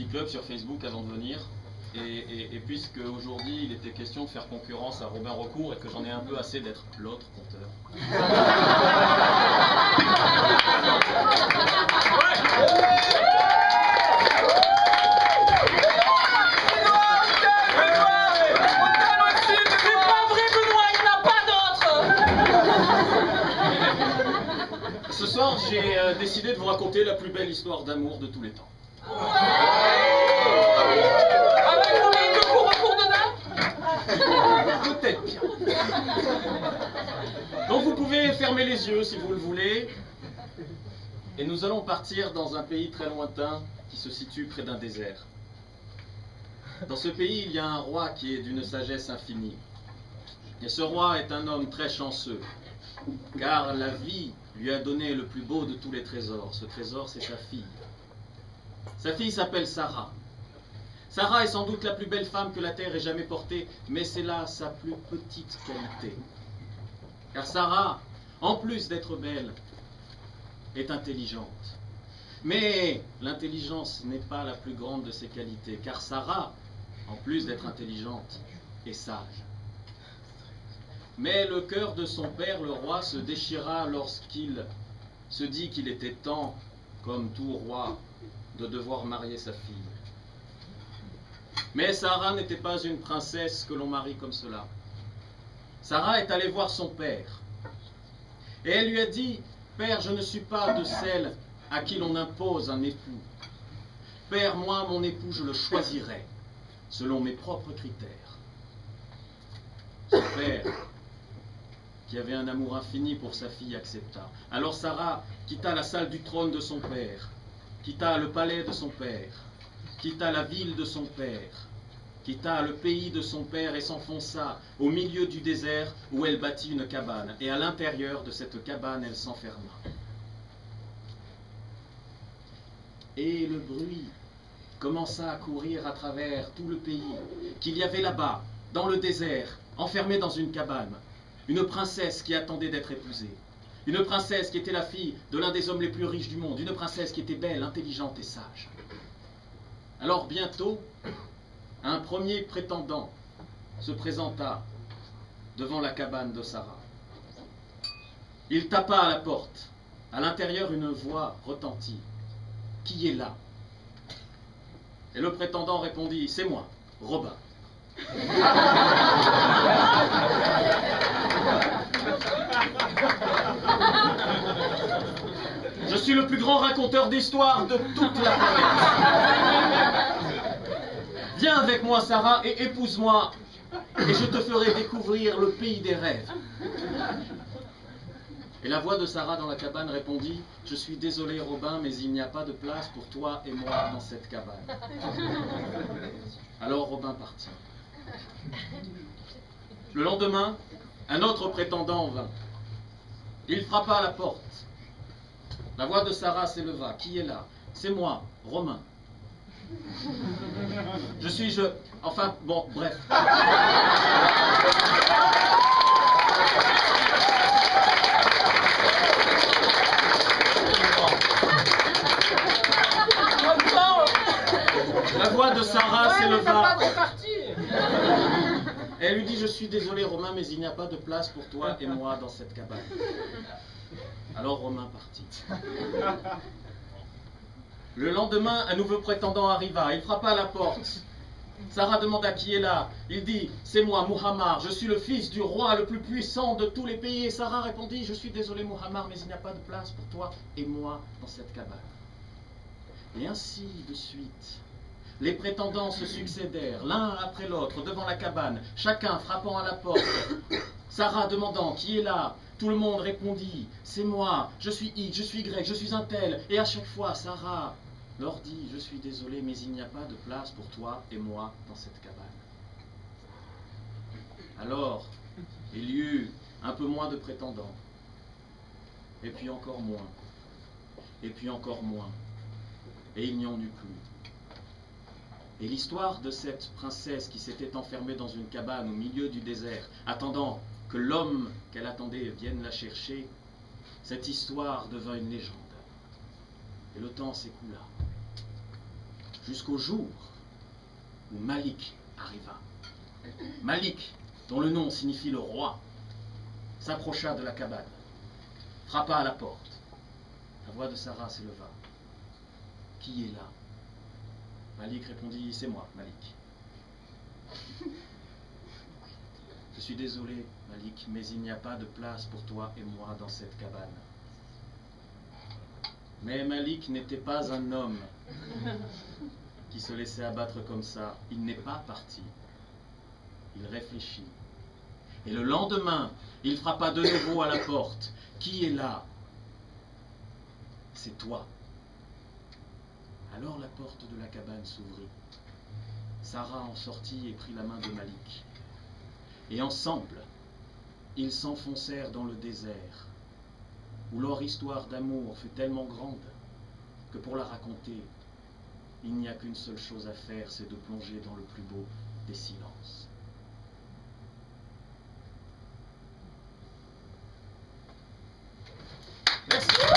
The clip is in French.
Comedy Club sur Facebook avant de venir. Et puisque aujourd'hui il était question de faire concurrence à Robin Recourt et que j'en ai un peu assez d'être l'autre conteur. Ce soir, j'ai décidé de vous raconter la plus belle histoire d'amour de tous les temps. Avec combien de cours recours dedans? Peut-être bien. Donc vous pouvez fermer les yeux si vous le voulez. Et nous allons partir dans un pays très lointain qui se situe près d'un désert. Dans ce pays, il y a un roi qui est d'une sagesse infinie. Et ce roi est un homme très chanceux, car la vie lui a donné le plus beau de tous les trésors. Ce trésor, c'est sa fille. Sa fille s'appelle Sarah. Sarah est sans doute la plus belle femme que la terre ait jamais portée, mais c'est là sa plus petite qualité. Car Sarah, en plus d'être belle, est intelligente. Mais l'intelligence n'est pas la plus grande de ses qualités, car Sarah, en plus d'être intelligente, est sage. Mais le cœur de son père, le roi, se déchira lorsqu'il se dit qu'il était temps, comme tout roi, de devoir marier sa fille. Mais Sarah n'était pas une princesse que l'on marie comme cela. Sarah est allée voir son père. Et elle lui a dit, « Père, je ne suis pas de celle à qui l'on impose un époux. Père, moi, mon époux, je le choisirai selon mes propres critères. » Son père, qui avait un amour infini pour sa fille, accepta. Alors Sarah quitta la salle du trône de son père, quitta le palais de son père, quitta la ville de son père, quitta le pays de son père et s'enfonça au milieu du désert où elle bâtit une cabane. Et à l'intérieur de cette cabane, elle s'enferma. Et le bruit commença à courir à travers tout le pays, qu'il y avait là-bas, dans le désert, enfermée dans une cabane, une princesse qui attendait d'être épousée. Une princesse qui était la fille de l'un des hommes les plus riches du monde. Une princesse qui était belle, intelligente et sage. Alors bientôt, un premier prétendant se présenta devant la cabane de Sarah. Il tapa à la porte. À l'intérieur, une voix retentit. « Qui est là ?» Et le prétendant répondit, « C'est moi, Robin. » Je suis le plus grand raconteur d'histoire de toute la planète. Viens avec moi, Sarah, et épouse-moi, et je te ferai découvrir le pays des rêves. Et la voix de Sarah dans la cabane répondit, « Je suis désolé, Robin, mais il n'y a pas de place pour toi et moi dans cette cabane. » Alors Robin partit. Le lendemain, un autre prétendant vint. Il frappa à la porte. La voix de Sarah s'éleva. « Qui est là ?»« C'est moi, Romain. » Enfin, bon, bref. La voix de Sarah s'éleva. Elle lui dit, « Je suis désolé, Romain, mais il n'y a pas de place pour toi et moi dans cette cabane. » Alors Romain partit. Le lendemain, un nouveau prétendant arriva. Il frappa à la porte. Sarah demanda qui est là. Il dit, « C'est moi, Muhammad. Je suis le fils du roi le plus puissant de tous les pays. » Et Sarah répondit, « Je suis désolé, Muhammad, mais il n'y a pas de place pour toi et moi dans cette cabane. » Et ainsi de suite. Les prétendants se succédèrent, l'un après l'autre, devant la cabane, chacun frappant à la porte. Sarah demandant, « Qui est là ?» Tout le monde répondit, « C'est moi, je suis X, je suis Y, je suis un tel. » Et à chaque fois, Sarah leur dit, « Je suis désolé, mais il n'y a pas de place pour toi et moi dans cette cabane. » Alors, il y eut un peu moins de prétendants, et puis encore moins, et puis encore moins, et il n'y en eut plus. Et l'histoire de cette princesse qui s'était enfermée dans une cabane au milieu du désert, attendant que l'homme qu'elle attendait vienne la chercher, cette histoire devint une légende. Et le temps s'écoula. jusqu'au jour où Malik arriva. Malik, dont le nom signifie le roi, s'approcha de la cabane, frappa à la porte. La voix de Sarah s'éleva. « Qui est là ?» Malik répondit « C'est moi, Malik. » « Je suis désolé, Malik, mais il n'y a pas de place pour toi et moi dans cette cabane. » Mais Malik n'était pas un homme qui se laissait abattre comme ça. Il n'est pas parti. Il réfléchit. Et le lendemain, il frappa de nouveau à la porte. « Qui est là ?»« C'est toi. » Alors la porte de la cabane s'ouvrit. Sarah en sortit et prit la main de Malik. Et ensemble, ils s'enfoncèrent dans le désert, où leur histoire d'amour fut tellement grande que pour la raconter, il n'y a qu'une seule chose à faire, c'est de plonger dans le plus beau des silences. Merci.